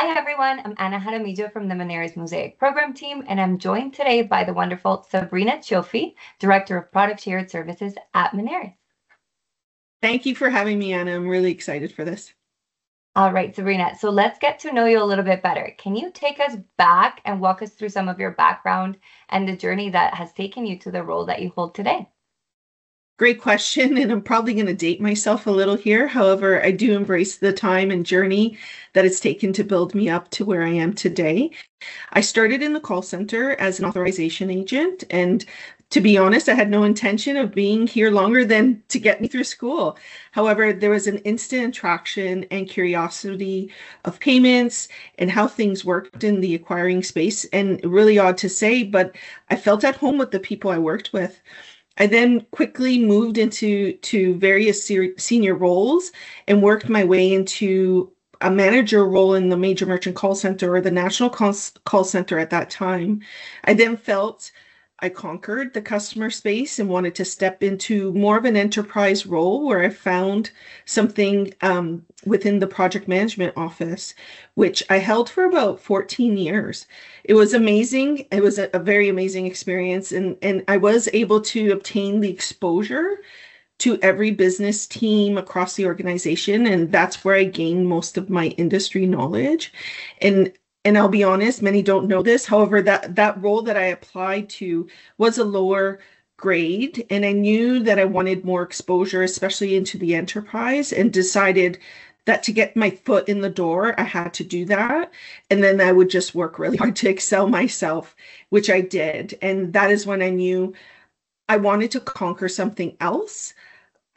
Hi, everyone. I'm Anna Jaramillo from the Moneris Mosaic program team, and I'm joined today by the wonderful Sabrina Cioffi, Director of Product Shared Services at Moneris. Thank you for having me, Anna. I'm really excited for this. All right, Sabrina. So let's get to know you a little bit better. Can you take us back and walk us through some of your background and the journey that has taken you to the role that you hold today? Great question, and I'm probably going to date myself a little here. However, I do embrace the time and journey that it's taken to build me up to where I am today. I started in the call center as an authorization agent, and to be honest, I had no intention of being here longer than to get me through school. However, there was an instant attraction and curiosity of payments and how things worked in the acquiring space, and really odd to say, but I felt at home with the people I worked with. I then quickly moved into various senior roles and worked my way into a manager role in the major merchant call center, or the national call center at that time. I then felt I conquered the customer space and wanted to step into more of an enterprise role, where I found something within the project management office, which I held for about 14 years. It was amazing. It was a very amazing experience, and I was able to obtain the exposure to every business team across the organization, and that's where I gained most of my industry knowledge. And I'll be honest, many don't know this. However, that role that I applied to was a lower grade, and I knew that I wanted more exposure, especially into the enterprise, and decided that to get my foot in the door, I had to do that. And then I would just work really hard to excel myself, which I did. And that is when I knew I wanted to conquer something else.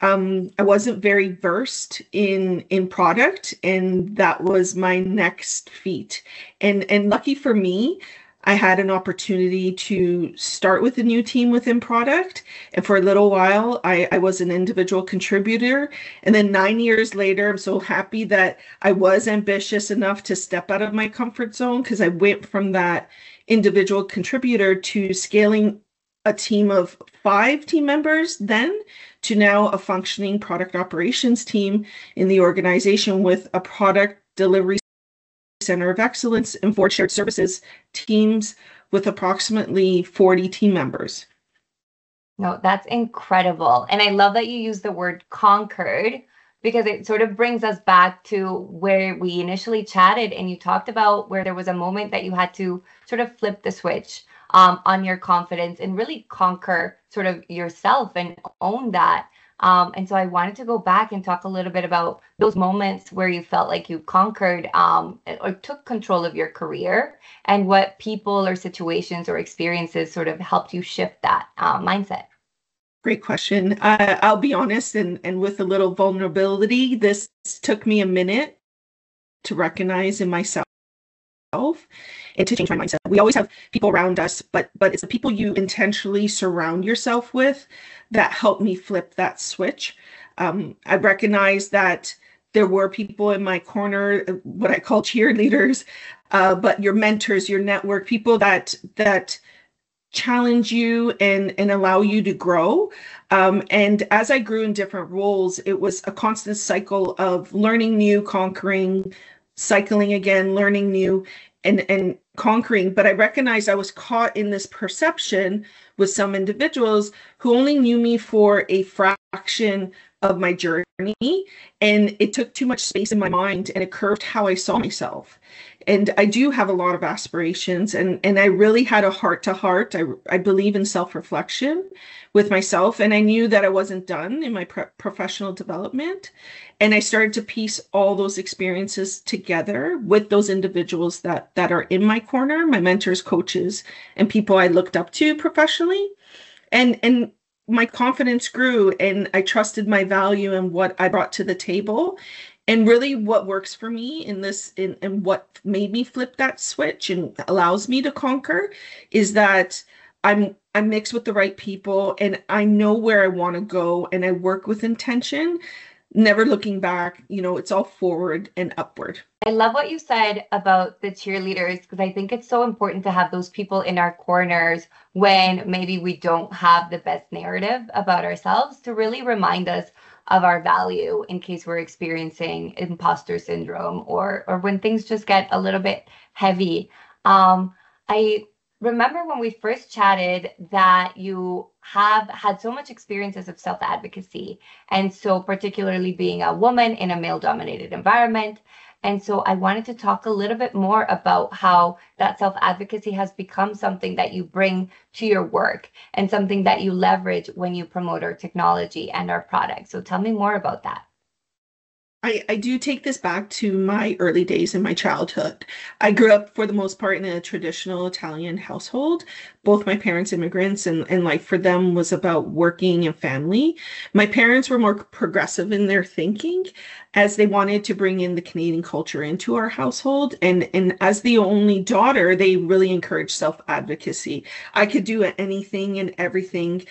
I wasn't very versed in product, and that was my next feat. And lucky for me, I had an opportunity to start with a new team within product. And for a little while, I was an individual contributor. And then 9 years later, I'm so happy that I was ambitious enough to step out of my comfort zone, because I went from that individual contributor to scaling a team of 5 team members then to now a functioning product operations team in the organization, with a product delivery center of excellence and 4 shared services teams with approximately 40 team members. No, that's incredible. And I love that you use the word conquered, because it sort of brings us back to where we initially chatted, and you talked about where there was a moment that you had to sort of flip the switch on your confidence and really conquer sort of yourself and own that. And so I wanted to go back and talk a little bit about those moments where you felt like you conquered or took control of your career, and what people or situations or experiences sort of helped you shift that mindset. Great question. I'll be honest, and with a little vulnerability, this took me a minute to recognize in myself and to change my mindset. We always have people around us, but it's the people you intentionally surround yourself with that helped me flip that switch. I recognized that there were people in my corner, what I call cheerleaders, but your mentors, your network, people that challenge you and allow you to grow. And as I grew in different roles, it was a constant cycle of learning new, conquering, cycling again, learning new, and conquering. But I recognized I was caught in this perception with some individuals who only knew me for a fraction of my journey, and it took too much space in my mind, and it curved how I saw myself. And I do have a lot of aspirations, and I really had a heart to heart. I believe in self-reflection with myself, and I knew that I wasn't done in my professional development. And I started to piece all those experiences together with those individuals that are in my corner, my mentors, coaches, and people I looked up to professionally. And my confidence grew, and I trusted my value and what I brought to the table. And really what works for me in this, and what made me flip that switch and allows me to conquer, is that I'm mixed with the right people, and I know where I want to go, and I work with intention, never looking back. It's all forward and upward. I love what you said about the cheerleaders, because I think it's so important to have those people in our corners when maybe we don't have the best narrative about ourselves, to really remind us of our value in case we're experiencing imposter syndrome or when things just get a little bit heavy. I remember when we first chatted that you have had so much experiences of self-advocacy, and so particularly being a woman in a male-dominated environment. And so I wanted to talk a little bit more about how that self-advocacy has become something that you bring to your work and something that you leverage when you promote our technology and our products. So tell me more about that. I do take this back to my early days in my childhood. I grew up, for the most part, in a traditional Italian household. Both my parents immigrants, and life for them was about working and family. My parents were more progressive in their thinking, as they wanted to bring in the Canadian culture into our household. And as the only daughter, they really encouraged self-advocacy. I could do anything and everything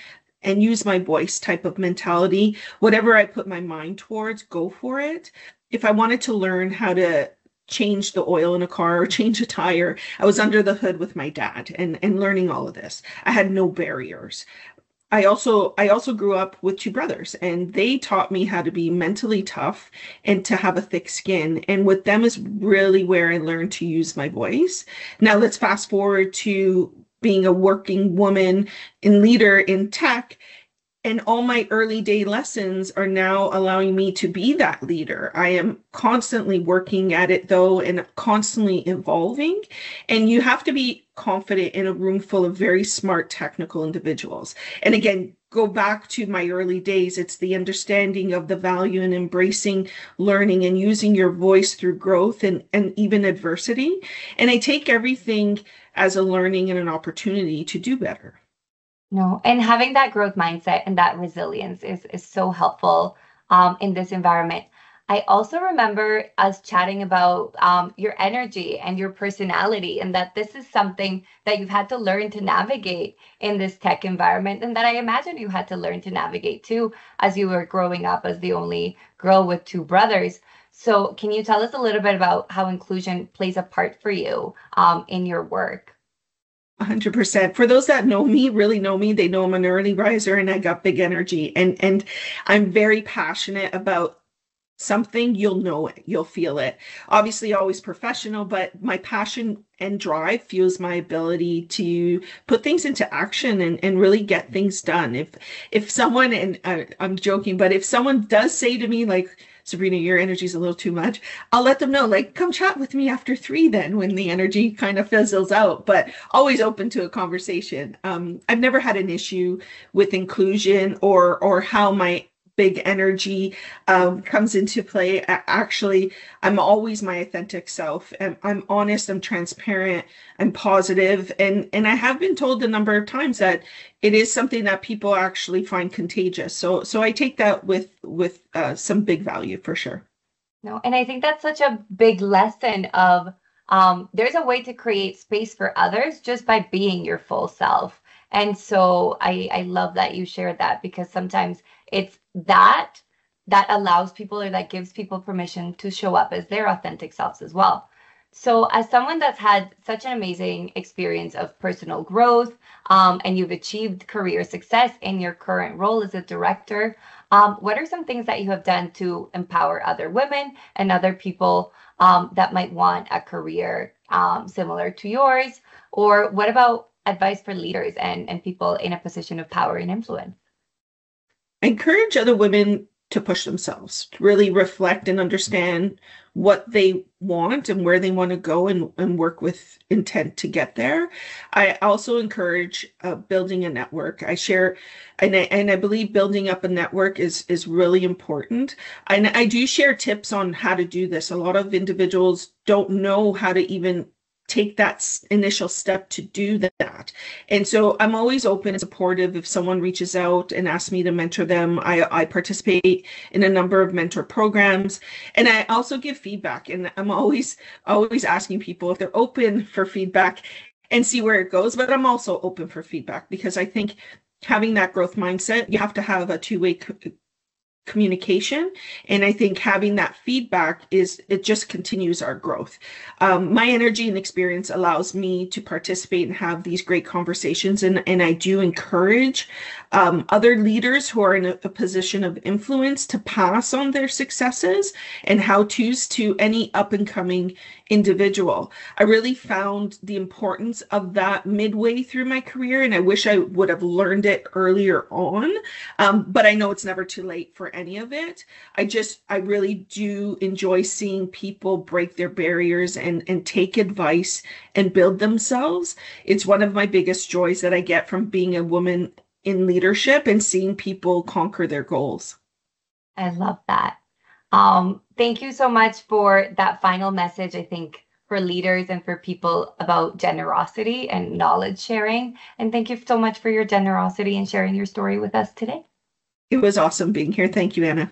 and use my voice type of mentality. Whatever I put my mind towards, go for it. If I wanted to learn how to change the oil in a car or change a tire, I was under the hood with my dad and learning all of this. I had no barriers. I also grew up with two brothers, and they taught me how to be mentally tough and to have a thick skin. And with them is really where I learned to use my voice. Now let's fast forward to being a working woman and leader in tech. And all my early day lessons are now allowing me to be that leader. I am constantly working at it though, and constantly evolving. And you have to be confident in a room full of very smart technical individuals. And again, go back to my early days. It's the understanding of the value and embracing learning and using your voice through growth and even adversity. And I take everything as a learning and an opportunity to do better. No, and having that growth mindset and that resilience is so helpful in this environment. I also remember us chatting about your energy and your personality, and that this is something that you've had to learn to navigate in this tech environment, and that I imagine you had to learn to navigate too as you were growing up as the only girl with two brothers. So, can you tell us a little bit about how inclusion plays a part for you in your work? 100%. For those that know me, really know me, they know I'm an early riser and I got big energy. And I'm very passionate about something. You'll know it, you'll feel it. Obviously, always professional, but my passion and drive fuels my ability to put things into action and really get things done. If someone, and I'm joking, but if someone does say to me like, Sabrina, your energy's a little too much, I'll let them know, like, come chat with me after 3 then, when the energy kind of fizzles out, but always open to a conversation. I've never had an issue with inclusion or how my big energy comes into play. Actually, I'm always my authentic self. I'm honest, I'm transparent, I'm positive, and I have been told a number of times that it is something that people actually find contagious. So I take that with some big value for sure. No, and I think that's such a big lesson of there's a way to create space for others just by being your full self. And so I love that you shared that, because sometimes it's that allows people, or that gives people permission to show up as their authentic selves as well. So as someone that's had such an amazing experience of personal growth, and you've achieved career success in your current role as a director, what are some things that you have done to empower other women and other people that might want a career similar to yours? Or what about advice for leaders and people in a position of power and influence? I encourage other women to push themselves, to really reflect and understand what they want and where they want to go, and work with intent to get there. I also encourage building a network. I share, and I believe building up a network is really important. And I do share tips on how to do this. A lot of individuals don't know how to even take that initial step to do that. And so I'm always open and supportive if someone reaches out and asks me to mentor them. I participate in a number of mentor programs, and I also give feedback. And I'm always asking people if they're open for feedback and see where it goes. But I'm also open for feedback, because I think having that growth mindset, you have to have a two-way communication. And I think having that feedback it just continues our growth. My energy and experience allows me to participate and have these great conversations. And I do encourage other leaders who are in a position of influence to pass on their successes and how-tos to any up and coming individual. I really found the importance of that midway through my career, and I wish I would have learned it earlier on. But I know it's never too late for any of it. I really do enjoy seeing people break their barriers and take advice and build themselves. It's one of my biggest joys that I get from being a woman in leadership and seeing people conquer their goals. I love that. Thank you so much for that final message, I think, for leaders and for people about generosity and knowledge sharing. And thank you so much for your generosity and sharing your story with us today. It was awesome being here. Thank you, Anna.